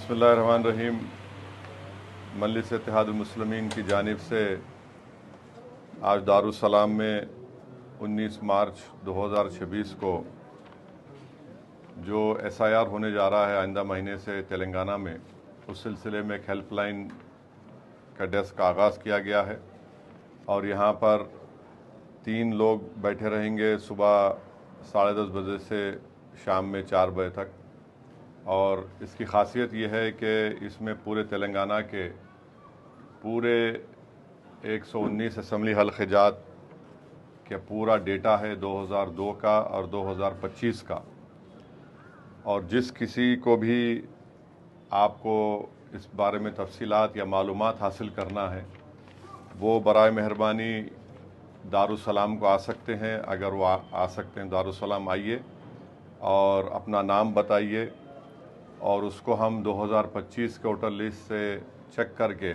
बिस्मिल्लाहिर्रहमानिर्रहीम। मजलिस इत्तेहादुल मुस्लिमीन की जानिब से आज दारुस्सलाम में 19 मार्च 2026 को जो SIR होने जा रहा है आइंदा महीने से तेलंगाना में, उस सिलसिले में एक हेल्पलाइन का डेस्क का आगाज़ किया गया है और यहाँ पर 3 लोग बैठे रहेंगे सुबह 10:30 बजे से शाम में 4 बजे तक। और इसकी खासियत यह है कि इसमें पूरे तेलंगाना के पूरे 119 असम्बली हल्क़ात का पूरा डेटा है 2002 का और 2025 का। और जिस किसी को भी आपको इस बारे में तफसीलात या मालूमात हासिल करना है वो बराए मेहरबानी दारुस्सलाम को आ सकते हैं। अगर वो आ सकते हैं दारुस्सलाम आइए और अपना नाम बताइए और उसको हम 2025 के वोटर लिस्ट से चेक करके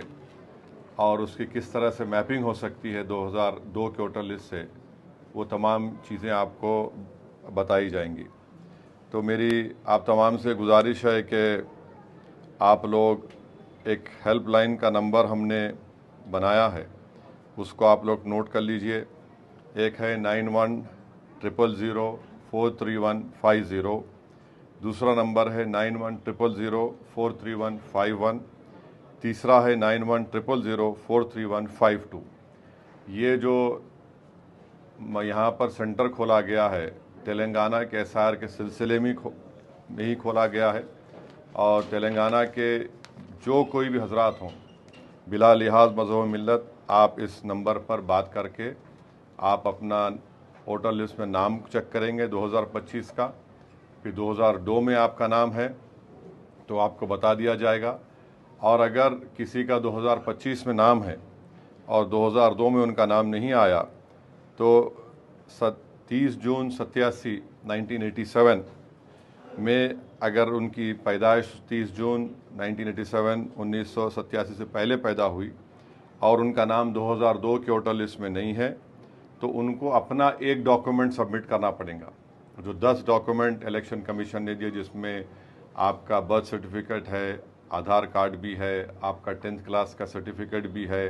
और उसकी किस तरह से मैपिंग हो सकती है 2002 के वोटर लिस्ट से, वो तमाम चीज़ें आपको बताई जाएंगी। तो मेरी आप तमाम से गुजारिश है कि आप लोग एक हेल्पलाइन का नंबर हमने बनाया है, उसको आप लोग नोट कर लीजिए। एक है 9100043150, दूसरा नंबर है 9100043151, तीसरा है 9100043152। ये जो यहाँ पर सेंटर खोला गया है तेलंगाना के SIR के सिलसिले में ही खोला गया है और तेलंगाना के जो कोई भी हजरात हों बिला लिहाज मज़हब मिल्लत, आप इस नंबर पर बात करके आप अपना वोटर लिस्ट में नाम चेक करेंगे 2025 का। फिर 2002 में आपका नाम है तो आपको बता दिया जाएगा। और अगर किसी का 2025 में नाम है और 2002 में उनका नाम नहीं आया तो 30 जून 1987 में अगर उनकी पैदाइश 30 जून 1987 से पहले पैदा हुई और उनका नाम 2002 के वोटर लिस्ट में नहीं है तो उनको अपना एक डॉक्यूमेंट सबमिट करना पड़ेगा। जो 10 डॉक्यूमेंट इलेक्शन कमीशन ने दिए, जिसमें आपका बर्थ सर्टिफिकेट है, आधार कार्ड भी है, आपका 10th क्लास का सर्टिफिकेट भी है,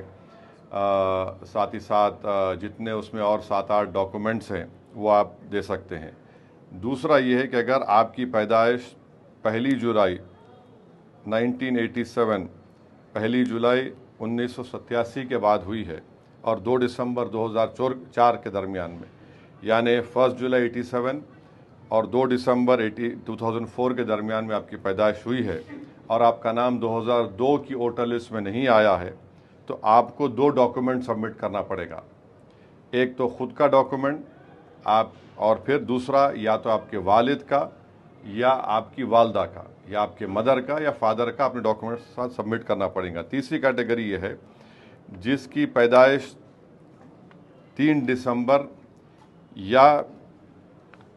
साथ ही साथ जितने उसमें और 7-8 डॉक्यूमेंट्स हैं वो आप दे सकते हैं। दूसरा ये है कि अगर आपकी पैदाइश 1 जुलाई 1987 1 जुलाई 1987 के बाद हुई है और 2 दिसंबर 2004 के दरमियान में, यानी 1 जुलाई 87 और 2 दिसंबर 2004 के दरमियान में आपकी पैदाइश हुई है और आपका नाम 2002 की वोटर लिस्ट में नहीं आया है तो आपको 2 डॉक्यूमेंट सबमिट करना पड़ेगा। एक तो खुद का डॉक्यूमेंट आप, और फिर दूसरा या तो आपके वालिद का या आपकी वालदा का या आपके मदर का या फादर का अपने डॉक्यूमेंट्स के साथ सबमिट करना पड़ेगा। तीसरी कैटेगरी ये है जिसकी पैदाइश 3 दिसंबर या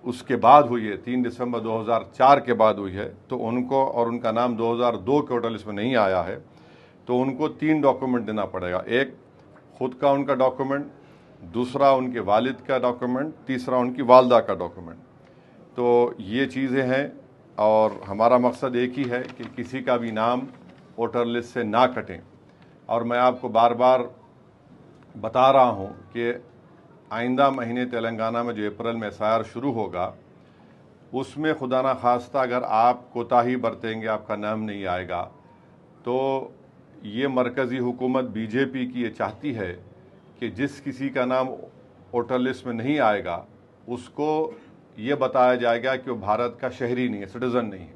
उसके बाद हुई है, 3 दिसंबर 2004 के बाद हुई है, तो उनको और उनका नाम 2002 के वोटर लिस्ट में नहीं आया है तो उनको 3 डॉक्यूमेंट देना पड़ेगा। एक खुद का उनका डॉक्यूमेंट, दूसरा उनके वालिद का डॉक्यूमेंट, तीसरा उनकी वालदा का डॉक्यूमेंट। तो ये चीज़ें हैं और हमारा मकसद एक ही है कि किसी का भी नाम वोटर लिस्ट से ना कटें। और मैं आपको बार बार बता रहा हूँ कि आइंदा महीने तेलंगाना में जो अप्रैल में SIR शुरू होगा उसमें खुदा ना खास्ता अगर आप कोताही बरतेंगे, आपका नाम नहीं आएगा, तो ये मरकज़ी हुकूमत BJP की ये चाहती है कि जिस किसी का नाम वोटर लिस्ट में नहीं आएगा उसको ये बताया जाएगा कि वो भारत का शहरी नहीं है, सिटीज़न नहीं है,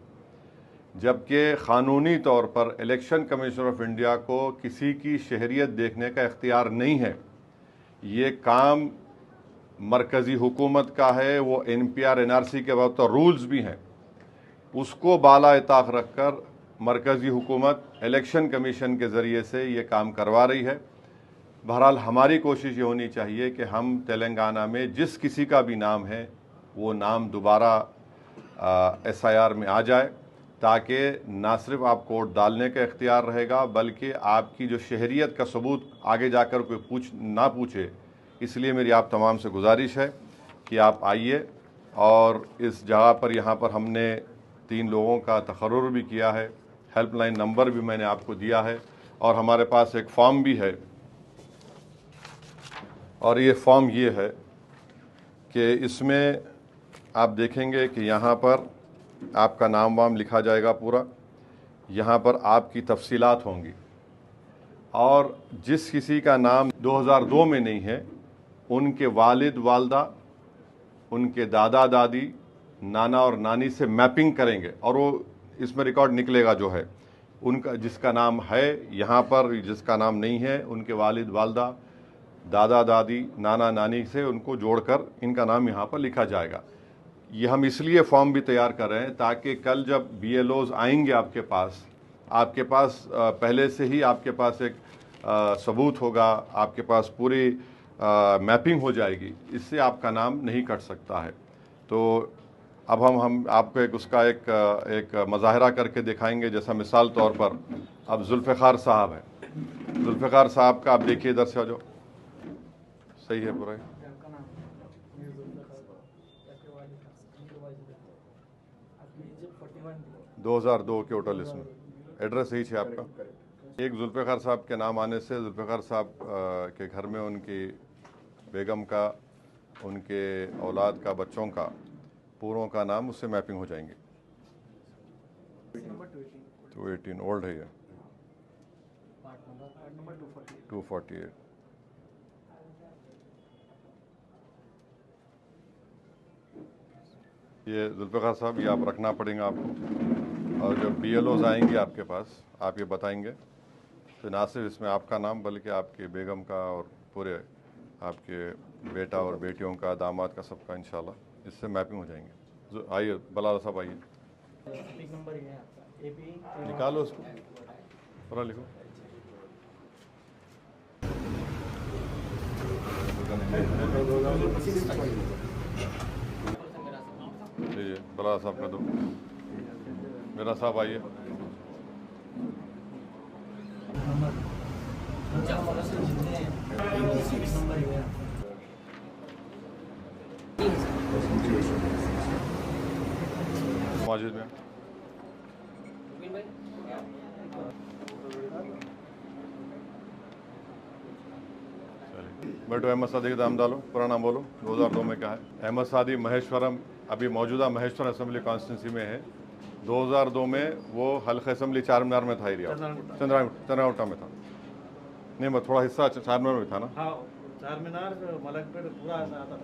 जबकि क़ानूनी तौर पर इलेक्शन कमीशन ऑफ इंडिया को किसी की शहरियत देखने का इख्तियार नहीं है। ये काम मरकज़ी हुकूमत का है। वो NPR NRC के बाद तो रूल्स भी हैं, उसको बाला इताक़ रख कर मरकज़ी हुकूमत इलेक्शन कमीशन के ज़रिए से ये काम करवा रही है। बहरहाल हमारी कोशिश ये होनी चाहिए कि हम तेलंगाना में जिस किसी का भी नाम है वो नाम दोबारा SIR में आ जाए, ताकि ना सिर्फ आपको वोट डालने का इख्तियार रहेगा बल्कि आपकी जो शहरियत का सबूत आगे जाकर कोई ना पूछे। इसलिए मेरी आप तमाम से गुजारिश है कि आप आइए। और इस जगह पर यहाँ पर हमने 3 लोगों का तकर्रुर भी किया है हेल्पलाइन नंबर भी मैंने आपको दिया है और हमारे पास एक फॉर्म भी है। और ये फॉर्म ये है कि इसमें आप देखेंगे कि यहाँ पर आपका नाम वाम लिखा जाएगा पूरा, यहाँ पर आपकी तफसीलात होंगी और जिस किसी का नाम 2002 में नहीं है उनके वालिद वालदा, उनके दादा दादी, नाना और नानी से मैपिंग करेंगे और वो इसमें रिकॉर्ड निकलेगा जो है उनका, जिसका नाम है यहाँ पर, जिसका नाम नहीं है उनके वालिद वालदा, दादा दादी, नाना नानी से उनको जोड़कर इनका नाम यहाँ पर लिखा जाएगा। ये हम इसलिए फॉर्म भी तैयार कर रहे हैं ताकि कल जब BLOs आएंगे आपके पास पहले से ही आपके पास एक सबूत होगा, आपके पास पूरी मैपिंग हो जाएगी, इससे आपका नाम नहीं कट सकता है। तो अब हम आपको एक मुजाहरा करके दिखाएंगे। जैसा मिसाल तौर पर अब जुल्फ़िकार साहब है, जुल्फ़िकार साहब का आप देखिए, इधर से आ जाओ, सही है पूरा 2002 के होटल इसमें एड्रेस सही है आपका। एक जुल्फ़िकार साहब के नाम आने से जुल्फ़िकार साहब के घर में उनकी बेगम का, उनके औलाद का, बच्चों का, पूरों का नाम उससे मैपिंग हो जाएंगे। 218 ओल्ड है ये, 248। ये जुल्फ़िकार साहब, ये आप रखना पड़ेगा आपको, और जब BLOs आएंगे आपके पास आप ये बताएंगे तो ना सिर्फ इसमें आपका नाम बल्कि आपके बेगम का और पूरे आपके बेटा और बेटियों का, दामाद का, सबका इंशाल्लाह इससे मैपिंग हो जाएंगे। आइए बलाल साहब, आइए निकालो उसको, पूरा लिखो। बलाल साहब का दो, मेरा साहब आइए। माजिद में बैठो। अहमद सादी का नाम डालो, पूरा नाम बोलो। 2002 में क्या है? अहमद सादी महेश्वरम, अभी मौजूदा महेश्वरम असेंबली कॉन्स्टिट्यूंसी में है। 2002 में वो हल्का असेंबली चारमीनार में था, एरिया चंद्रावटा में था। नहीं, मैं थोड़ा हिस्सा चारमीनार में था ना। हाँ, चारमीनार मलकपेट पूरा आता था।